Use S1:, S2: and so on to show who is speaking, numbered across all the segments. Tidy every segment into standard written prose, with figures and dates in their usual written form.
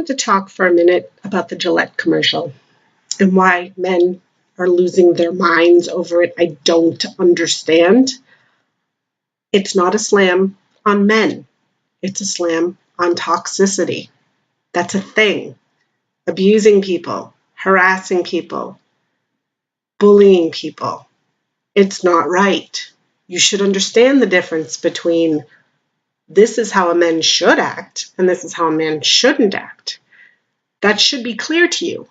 S1: wanted to talk for a minute about the Gillette commercial and why men are losing their minds over it. I don't understand. It's not a slam on men. It's a slam on toxicity. That's a thing. Abusing people, harassing people, bullying people. It's not right. You should understand the difference between this is how a man should act and this is how a man shouldn't act. That should be clear to you.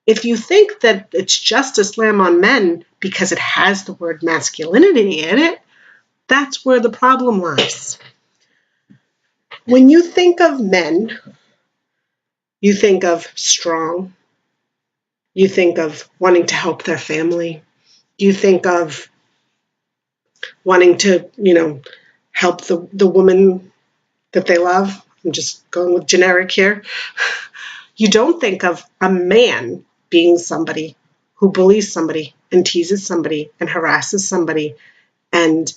S1: If you think that it's just a slam on men because it has the word masculinity in it, that's where the problem lies. When you think of men, you think of strong. You think of wanting to help their family. You think of wanting to, help the woman that they love. I'm just going with generic here. You don't think of a man being somebody who bullies somebody and teases somebody and harasses somebody and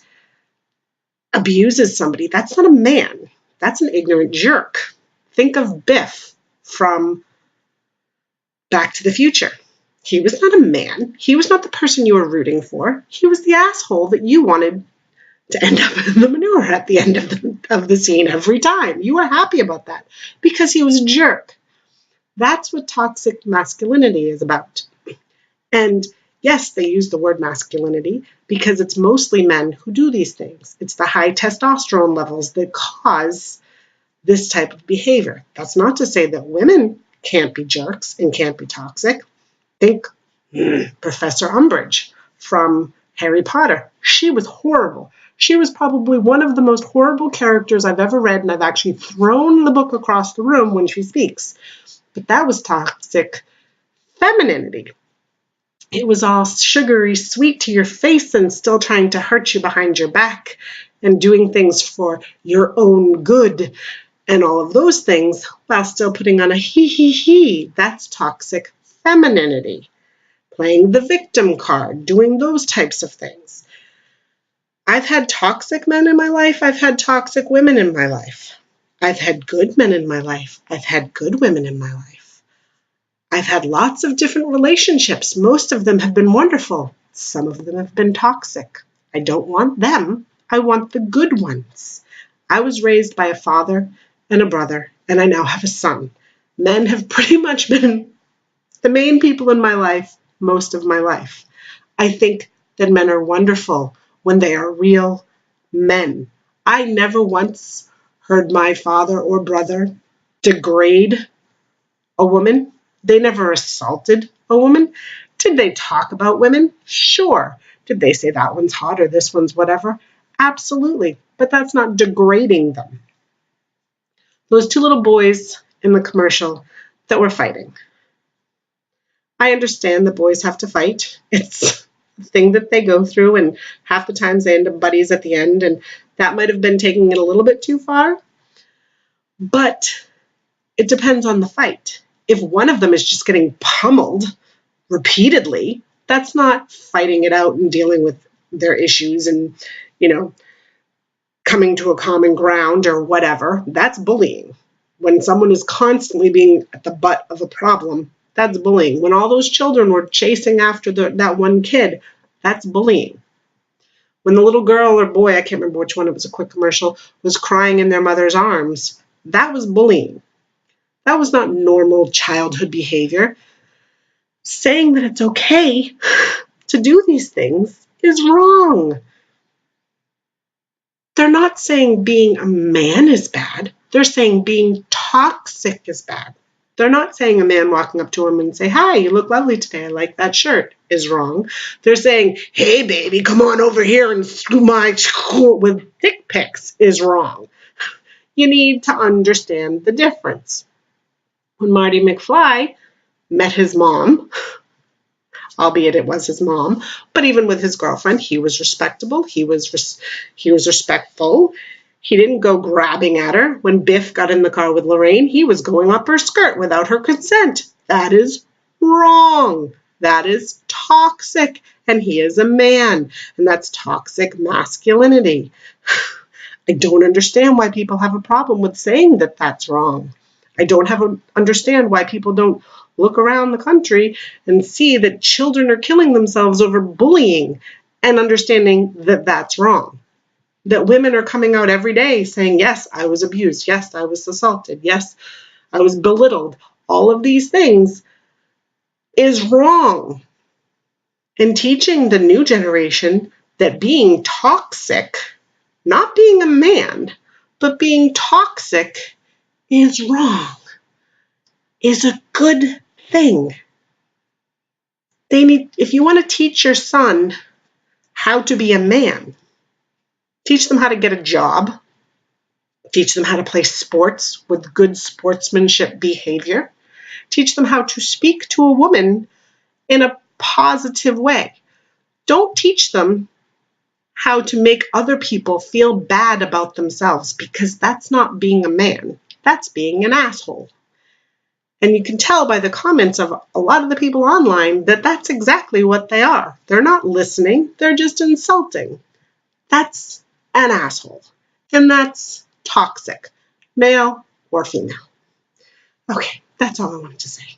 S1: abuses somebody. That's not a man. That's an ignorant jerk. Think of Biff from Back to the Future. He was not a man. He was not the person you were rooting for. He was the asshole that you wanted to end up in the manure at the end of the scene every time. You were happy about that because he was a jerk. That's what toxic masculinity is about. And yes, they use the word masculinity because it's mostly men who do these things. It's the high testosterone levels that cause this type of behavior. That's not to say that women can't be jerks and can't be toxic. Think Professor Umbridge from Harry Potter. She was horrible. She was probably one of the most horrible characters I've ever read, and I've actually thrown the book across the room when she speaks. But that was toxic femininity. It was all sugary sweet to your face and still trying to hurt you behind your back and doing things for your own good and all of those things while still putting on a he. That's toxic femininity. Playing the victim card, doing those types of things. I've had toxic men in my life. I've had toxic women in my life. I've had good men in my life. I've had good women in my life. I've had lots of different relationships. Most of them have been wonderful. Some of them have been toxic. I don't want them. I want the good ones. I was raised by a father and a brother, and I now have a son. Men have pretty much been the main people in my life most of my life. I think that men are wonderful when they are real men. I never once heard my father or brother degrade a woman. They never assaulted a woman. Did they talk about women? Sure. Did they say that one's hot or this one's whatever? Absolutely. But that's not degrading them. Those two little boys in the commercial that were fighting. I understand the boys have to fight. It's a thing that they go through, and half the times they end up buddies at the end, and that might have been taking it a little bit too far. But it depends on the fight. If one of them is just getting pummeled repeatedly, that's not fighting it out and dealing with their issues and, coming to a common ground or whatever. That's bullying. When someone is constantly being at the butt of a problem, that's bullying. When all those children were chasing after that one kid, that's bullying. When the little girl or boy, I can't remember which one, it was a quick commercial, was crying in their mother's arms, that was bullying. That was not normal childhood behavior. Saying that it's okay to do these things is wrong. They're not saying being a man is bad. They're saying being toxic is bad. They're not saying a man walking up to him and say, "Hi, you look lovely today. I like that shirt," is wrong. They're saying, "Hey, baby, come on over here and screw my with dick pics," is wrong. You need to understand the difference. When Marty McFly met his mom, albeit it was his mom, but even with his girlfriend, he was respectable. He was respectful. He didn't go grabbing at her. When Biff got in the car with Lorraine, he was going up her skirt without her consent. That is wrong. That is toxic. And he is a man. And that's toxic masculinity. I don't understand why people have a problem with saying that that's wrong. I don't understand why people don't look around the country and see that children are killing themselves over bullying and understanding that that's wrong. That women are coming out every day saying, yes, I was abused. Yes, I was assaulted. Yes, I was belittled. All of these things is wrong. And teaching the new generation that being toxic, not being a man, but being toxic is wrong, is a good thing. If you want to teach your son how to be a man, teach them how to get a job, teach them how to play sports with good sportsmanship behavior, teach them how to speak to a woman in a positive way. Don't teach them how to make other people feel bad about themselves, because that's not being a man. That's being an asshole. And you can tell by the comments of a lot of the people online that that's exactly what they are. They're not listening. They're just insulting. That's an asshole. And that's toxic, male or female. Okay, that's all I wanted to say.